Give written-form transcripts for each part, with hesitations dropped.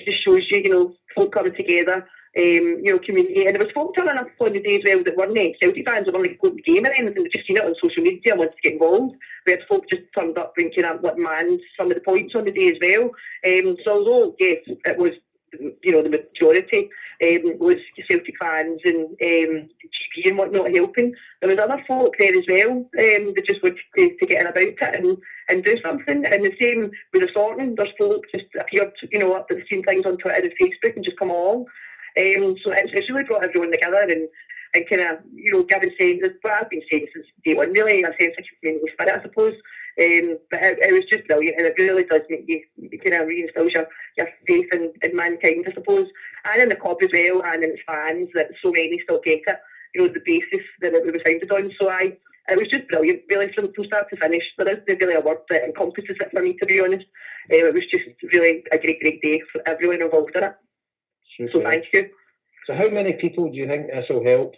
just shows you, folk coming together, community. And there was folk turning up on the day as well that weren't Celtic fans, that weren't like going to the game or anything, they just seen it on social media and wanted to get involved. We had folk just turned up and kind of manned some of the points on the day as well. So although, yes, it was, the majority was Celtic fans and GB and whatnot helping, there was other folk there as well that just wanted to get in about it and do something. And the same with the sorting, there's folk just appeared, up at the same things on Twitter and Facebook and just come along. So it's really brought everyone together and kind of, given sense, what I've been saying since day one, really, a sense of community spirit, I suppose. But it was just brilliant, and it really does make you kind of reinstills your faith in mankind, I suppose, and in the club as well, and in its fans, that so many still get it, the basis that it was founded on. So it was just brilliant, really, from start to finish. There isn't really a word that encompasses it for me, to be honest. It was just really a great day for everyone involved in it. Super. So thank you. So how many people do you think this will help?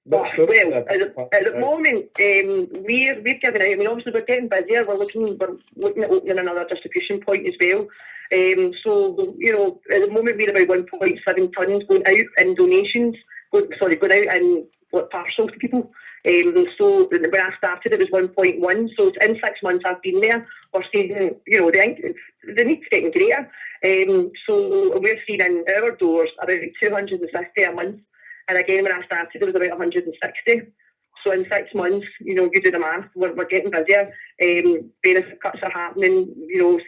Well, at the moment, we're giving out. I mean, obviously we're getting busier. We're looking at opening another distribution point as well. So at the moment we're about 1.7 tons going out in donations. Going out in parcels to people. So when I started, it was 1.1. So in 6 months I've been there. We're seeing, the need's getting greater. So we're seeing in our doors about 250 a month. And again, when I started, it was about 160. So in 6 months, you do the math, we're getting busier. Benefit cuts are happening,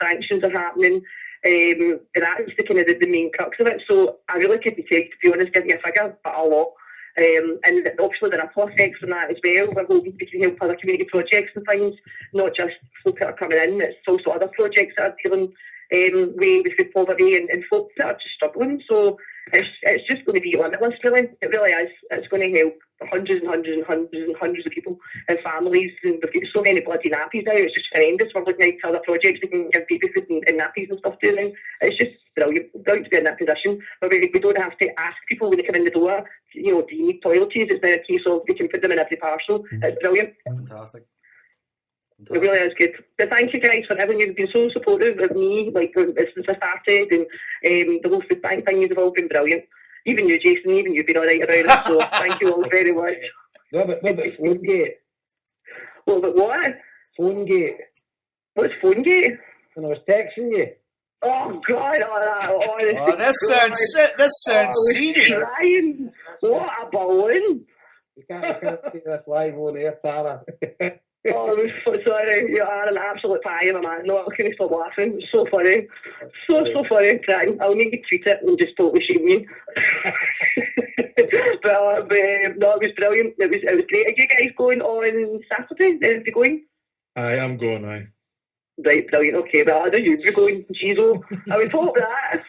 sanctions are happening. And that's the kind of the main crux of it. So I really couldn't take, to be honest, give you a figure, but a lot. And obviously there are prospects from that as well. We're hoping we can help other community projects and things, not just folk that are coming in. It's also other projects that are dealing with food poverty and folk that are just struggling. So it's just going to be limitless, really. It really is. It's going to help hundreds and hundreds and hundreds and hundreds of people and families. And we've got so many bloody nappies now. It's just horrendous. We're looking at other projects we can give baby food and nappies and stuff to them. It's just brilliant to be in that position where we don't have to ask people when they come in the door, do you need toiletries? It's now a case of we can put them in every parcel. It's brilliant. Fantastic. It really is good. But thank you guys for everything. You've been so supportive of me, since I started, and the whole food bank thing, you've all been brilliant. Even you, Jason, you've been alright about it, so thank you all very much. What about Phonegate? What about what? Phonegate. What's Phonegate? And I was texting you. Oh God! This sounds seedy. Crying. What a balloon! You can't see this live on air, Tara. Oh, I'm so sorry. You are an absolute pie, my man. No, I couldn't stop laughing. It's so funny. So funny. Crying. I'll need to tweet it and just totally shame you. but no, it was brilliant. It was great. Are you guys going on Saturday? Are you going? I am going, aye. Right, brilliant. Okay, well, I know you're going. Jeez, I would hope that.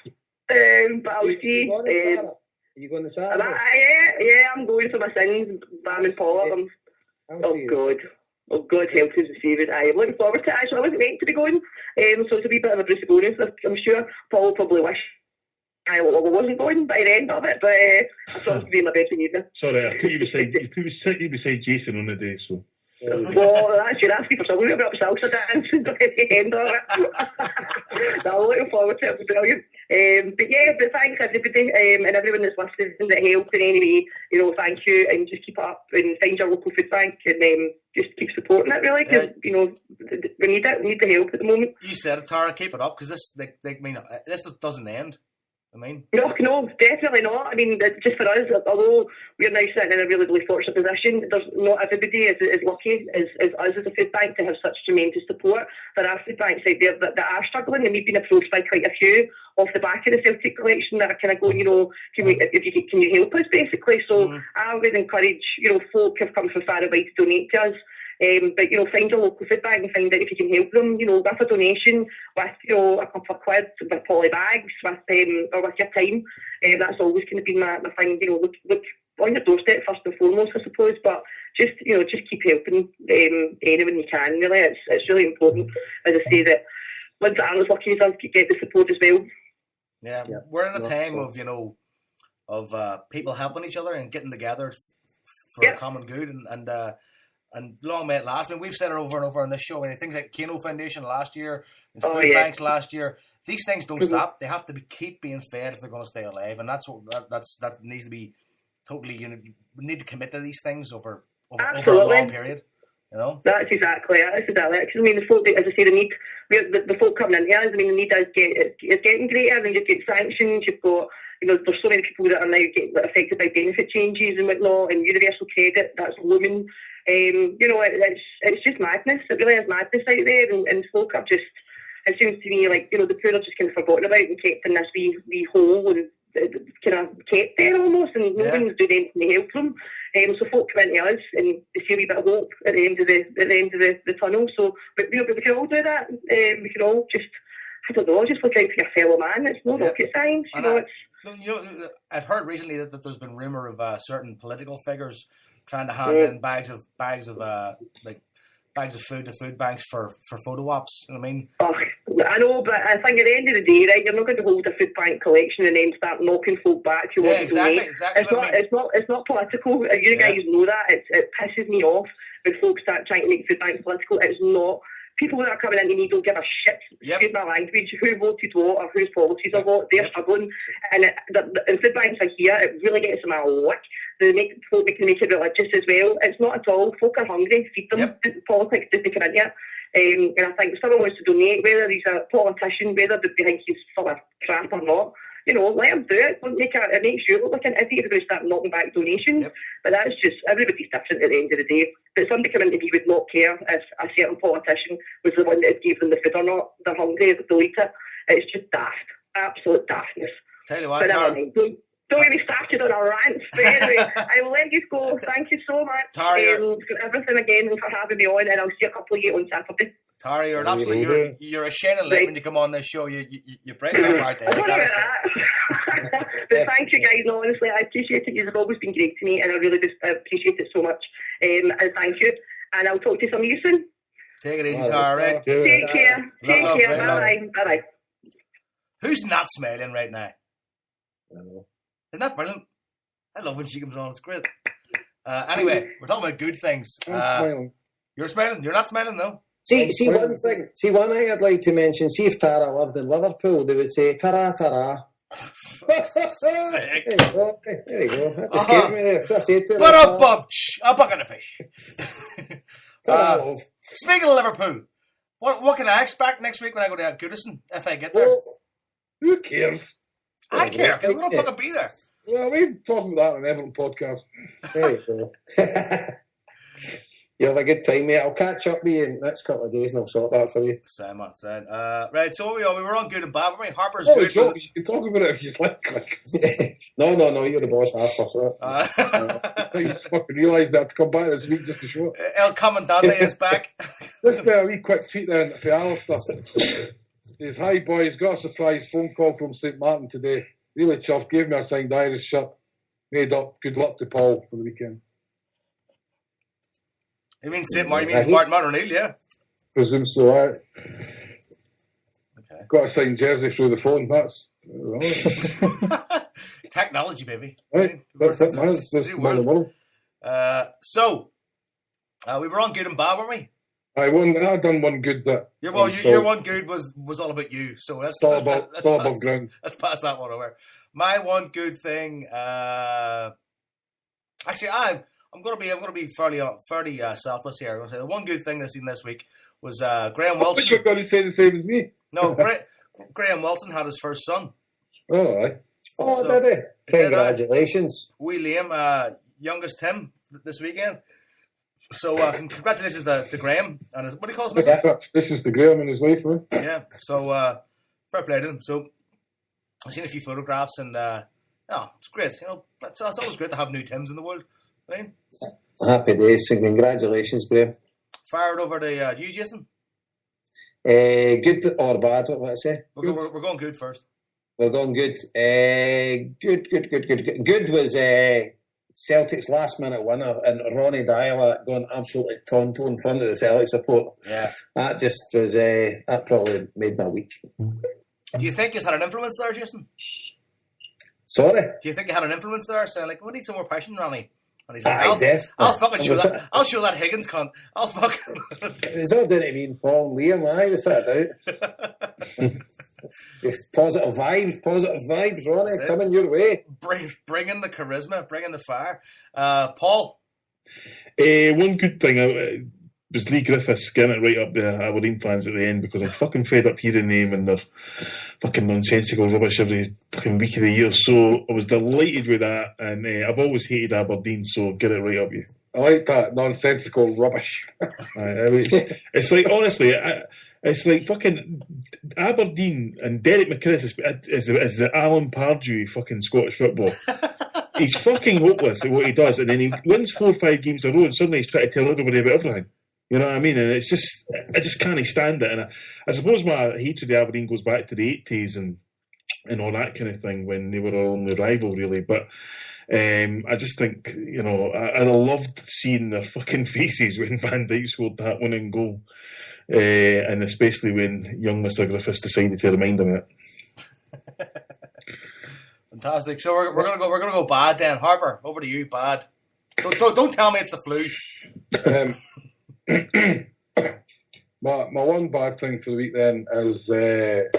But I'll see. Are you going to Saturday? Yeah, I'm going for my sins. Bam and Paula. Oh God, help us receive it. I'm looking forward to it. Actually, I wasn't meant to be going, so it's a wee bit of a Brucey bonus. I'm sure Paul will probably wish I wasn't going by the end of it, but I thought it would be my best evening. Sorry, I put you beside Jason on the day, so. Well, that's your asking for someone to be up salsa dancing at the end of it. No, I'm looking forward to it. It was brilliant. But thanks everybody and everyone that's listening that helped in any way. Thank you, and just keep it up and find your local food bank and just keep supporting it, really, because we need it. We need the help at the moment. You said it, Tara. Keep it up, because this doesn't end. No, definitely not. I mean, just for us, although we're now sitting in a really fortunate position, there's not everybody is lucky as us as a food bank to have such tremendous support. There are food banks out there that are struggling, and we've been approached by quite a few off the back of the Celtic collection that are kind of going, can you help us, basically? So I would encourage, folk who've come from far away to donate to us. But find a local food bank and find out if you can help them, with a donation, with a couple of quid, with poly bags, with or with your time. That's always going to be my thing. Look on your doorstep first and foremost, I suppose. But just keep helping anyone you can. Really, it's really important. As I say, that ones that aren't as lucky as us get the support as well. Yeah, we're in a time of people helping each other and getting together for a common good, and long may it last. I mean, we've said it over and over on this show. I mean, things like Kano Foundation last year, and food banks last year. these things don't stop. They have to keep being fed if they're going to stay alive, and that needs to be totally. We need to commit to these things over a long period. You know, that's exactly it. Because I mean, the folk, as I say, the folk coming in here. I mean, the need is getting greater. I mean, you've got sanctions. You've got, there's so many people that are now getting affected by benefit changes and whatnot, and universal credit that's looming. It's just madness. It really is madness out there, and folk are just. It seems to me like the poor are just kind of forgotten about and kept in this wee hole and kind of kept there almost, and no one's doing anything to help them. So folk come into us and they see a wee bit of hope at the end of the tunnel. So, but we can all do that. We can all just, I don't know, just look out for your fellow man. It's no rocket science. I've heard recently that there's been rumour of certain political figures trying to hand in bags of food to food banks for photo ops. You know what I mean? Oh, I know, but I think at the end of the day, right, you're not going to hold a food bank collection and then start knocking folk back who want to donate. Exactly. It's not political. You guys know that. It pisses me off when folks start trying to make food banks political. It's not. People that are coming into me don't give a shit, excuse my language, who voted what or whose policies are what. They're struggling. And food banks are here. It really gets them a lick. They can make it religious as well. It's not at all. Folk are hungry. Feed them. Politics doesn't come in here. And I think if someone wants to donate, whether he's a politician, whether they think he's full of crap or not, let him do it. Don't make sure it look like an idiot if they start knocking back donations. But that's just, everybody's different at the end of the day. But somebody coming to me would not care if a certain politician was the one that gave them the food or not. They're hungry, they'll eat it. It's just daft. Absolute daftness. Tell you what, don't get me started on a rant. But anyway, I will let you go. Thank you so much for everything again and for having me on, and I'll see a couple of you on Saturday. Tara, you're an absolute, you're a shining light when you come on this show. You break my heart there. I don't know about that. But thank you guys, no, honestly, I appreciate it. You've always been great to me, and I really just appreciate it so much. And thank you. And I'll talk to some of you soon. Take it easy, Tara, right? Take care. Bye-bye. Bye-bye. Who's not smiling right now? I know. Isn't that brilliant? I love when she comes on. It's great. Anyway, we're talking about good things. I'm smiling. You're smiling? You're not smiling, though? See one thing I'd like to mention. See if Tara lived in Liverpool, they would say, Tara, Tara. There you go. That just gave me there. I said what up, Bob? A bucket of fish. Love. Speaking of Liverpool, what can I expect next week when I go to Goodison if I get there? Well, who cares? I care, because I'm going to fucking be there. Well, we're talking about that on the Everton podcast. There you go. You have a good time, mate. I'll catch up with you in the next couple of days and I'll sort that for you. Same. Right, so we were on good and bad, weren't we? Harper's good. You can talk about it if you like. No, you're the boss, Harper. I thought you just fucking realised that to come back this week just to show it. El Comandante is back. Just a wee quick tweet there for Alistair. Says, hi boys, got a surprise phone call from St Martin today. Really chuffed, gave me a signed Irish shirt. Made up. Good luck to Paul for the weekend. You mean St Martin? You mean Martin O'Neill, yeah? Presume so, Okay. Got a signed jersey through the phone. That's technology, baby. Right, that's it, man. That's the world. So, we were on good and bad, weren't we? I done one good that. Your one good was all about you, so that's all about ground. Let's pass that one over. My one good thing, actually, I'm gonna be fairly selfless here. I'm gonna say the one good thing I've seen this week was Graham Wilson. You're going to say the same as me. No, Graham Wilson had his first son. Oh, aye. Oh, did he? Congratulations. We Liam, youngest Tim this weekend. So congratulations to Graham and his, what do you call his missus? Congratulations to Graham and his wife, man. Yeah. So fair play to him. So I've seen a few photographs and it's great. You know, it's always great to have new Tims in the world. Right? Happy days and congratulations, Graham. Fired over to you, Jason. Good or bad? What would I say? We're going good first. We're going good. Good was Celtic's last minute winner and Ronnie Dyer going absolutely tonto in front of the Celtic support. Yeah, that just was that probably made my week. Do you think you had an influence there, Jason? Sorry? Do you think you had an influence there? Saying like, we need some more passion, Ronnie. And he's like, I'll fucking show that. I'll show that Higgins cunt. I'll fucking. It was all down to me and Paul and Liam. Without a doubt. Just positive vibes, Ronnie, coming your way. Bringing the charisma, bringing the fire. Paul? One good thing was Lee Griffiths getting it right up the Aberdeen fans at the end, because I'm fucking fed up hearing them and their fucking nonsensical rubbish every fucking week of the year. So I was delighted with that, and I've always hated Aberdeen, so get it right up you. I like that nonsensical rubbish. It's like, honestly, it's like fucking Aberdeen, and Derek McInnes is the Alan Pardew fucking Scottish football. He's fucking hopeless at what he does, and then he wins 4 or 5 games in a row, and suddenly he's trying to tell everybody about everything. You know what I mean? And it's just, I just can't stand it. And I suppose my hatred of Aberdeen goes back to the 80s and all that kind of thing, when they were our only rival, really. But I just think, you know, I loved seeing their fucking faces when Van Dijk scored that winning goal. And especially when young Mr. Griffiths decided to remind him of it. Fantastic. So we're gonna go bad then. Harper, over to you. Bad. Don't tell me it's the flu. My one bad thing for the week then is in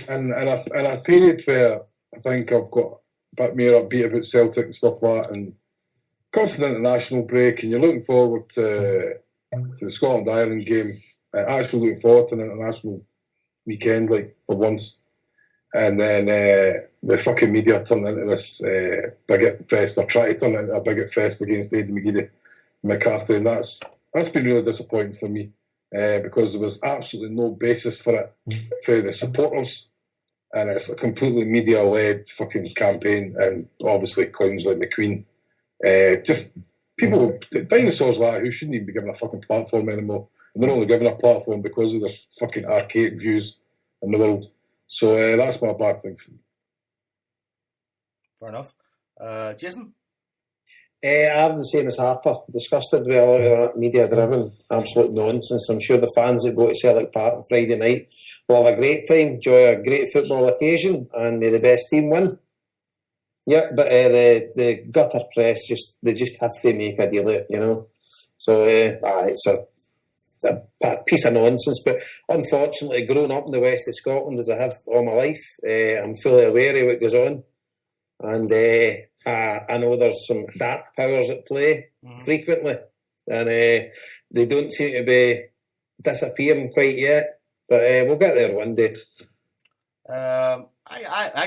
a period where I think I've got a bit more upbeat about Celtic and stuff like that, and constant international break, and you're looking forward to the Scotland-Ireland game, actually looking forward to an international weekend, like, for once. And then the fucking media turned into this bigot fest, or try to turn it into a bigot fest against Aidan McGeady McCarthy, and that's been really disappointing for me, because there was absolutely no basis for it for the supporters, and it's a completely media-led fucking campaign, and obviously clowns like McQueen. Just people, dinosaurs like that, who shouldn't even be given a fucking platform anymore, and they're only given a platform because of their fucking archaic views in the world. So that's my bad thing for me. Fair enough. Jason? I'm the same as Harper. Disgusted with all of that media-driven absolute nonsense. I'm sure the fans that go to Celtic Park on Friday night will have a great time, enjoy a great football occasion, and may the best team win. Yeah, but the gutter press, they just have to make a deal of it, you know. So it's a piece of nonsense. But unfortunately, growing up in the west of Scotland as I have all my life, I'm fully aware of what goes on, and I know there's some dark powers at play frequently, and they don't seem to be disappearing quite yet, but we'll get there one day. I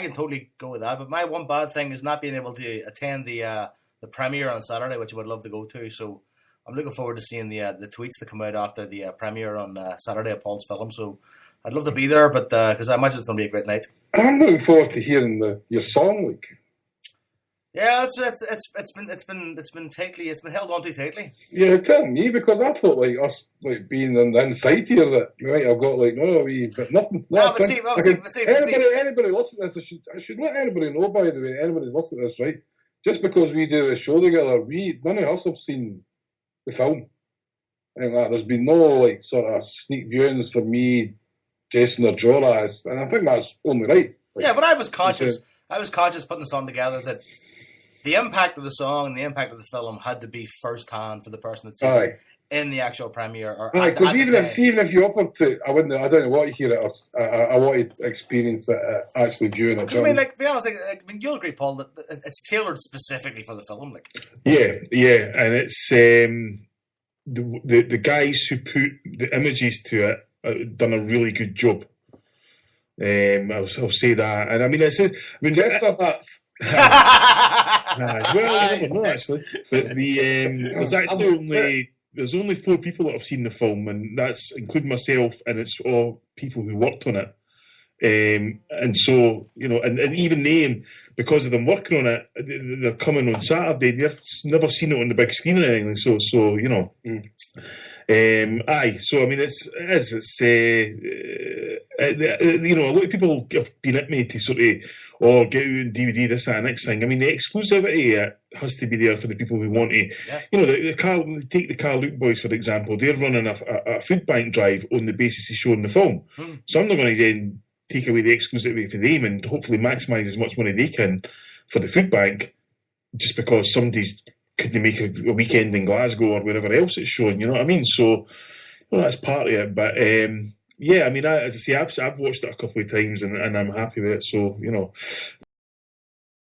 can totally go with that, but my one bad thing is not being able to attend the premiere on Saturday, which I would love to go to. So I'm looking forward to seeing the tweets that come out after the premiere on Saturday of Paul's film. So I'd love to be there, but because I imagine it's going to be a great night. I'm looking forward to hearing your song, like. Yeah, it's been tightly, it's been held on too tightly. Yeah, tell me, because I thought like us like being on the inside here that we might have got like but nothing. No, but see, anybody listening to this, I should let anybody know, by the way, anybody listening to this, right? Just because we do a show together, none of us have seen the film. I think that there's been no like sort of sneak viewings for me, Jason or Jorah, and I think that's only right. Like, yeah, but I was conscious putting the song together that the impact of the song and the impact of the film had to be first-hand for the person that sees it in the actual premiere. Because even if you offered to, I don't know what you hear it, or I want to experience it actually viewing it. Because I mean, like, to be honest, you'll agree, Paul, that it's tailored specifically for the film. Like, yeah, and it's the guys who put the images to it done a really good job. I'll say that, and I mean, Jester hats. Well, you never know, actually. But there's actually there's only 4 people that have seen the film, and that's including myself, and it's all people who worked on it. And so, you know, and even them, because of them working on it, they're coming on Saturday. They've never seen it on the big screen or anything. So you know, So I mean, it's you know, a lot of people have been at me to sort of get out on DVD, this, that, and next thing. I mean, the exclusivity has to be there for the people who want to. Yeah. You know, take the HomeBhoys, for example. They're running a food bank drive on the basis of showing the film. So I'm not going to then take away the exclusivity for them and hopefully maximise as much money they can for the food bank just because somebody's couldn't make a weekend in Glasgow or wherever else it's shown, you know what I mean? So, well, that's part of it. But Yeah, I mean, as I say, I've watched it a couple of times and I'm happy with it. So,